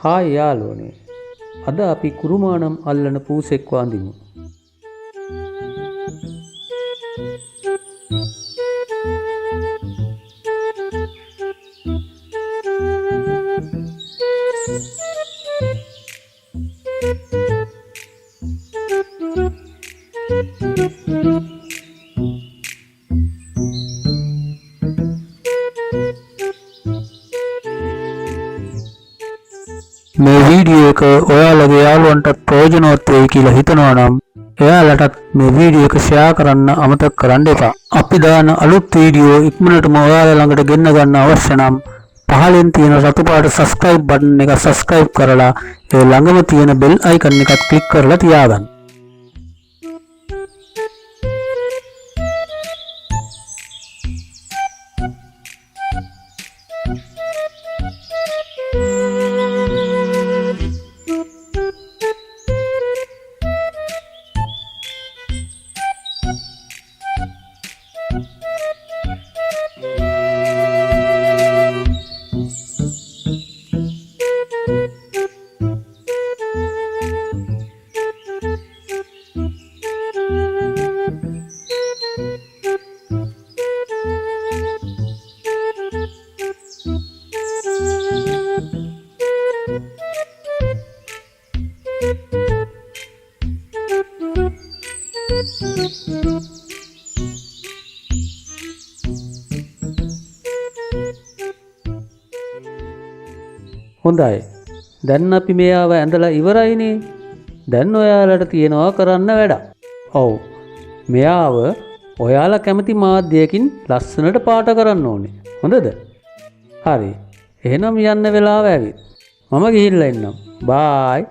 Hi යාළුවනේ. අද අපි කුරුමානම් අල්ලන පූසෙක් වඳිමු. මේ වීඩියෝ එක ඔයාලගේ යාළුවන්ට ප්‍රයෝජනවත් වෙයි කියලා හිතනවා නම් එයාලටත් මේ වීඩියෝ එක ෂෙයා කරන්න අමතක කරන්න එපා. අපි දාන අලුත් වීඩියෝ ඉක්මනටම ඔයාලා ළඟට ගෙන්න ගන්න අවශ්‍ය නම් පහළින් තියෙන රතු පාට subscribe button එක subscribe කරලා ඒ ළඟම තියෙන bell icon එකත් click කරලා තියාගන්න. හොඳයි. දැන් අපි මෙයාව ඇඳලා ඉවරයිනේ. දැන් ඔයාලට තියෙනවා කරන්න වැඩක්. ඔව්. මෙයාව ඔයාලා කැමති මාධ්‍යයකින් ලස්සනට පාට කරන්න ඕනේ. හොඳද? හරි. එහෙනම් යන්න වෙලාව ඇවිත්. මම ගිහිල්ලා එන්නම්. බායි.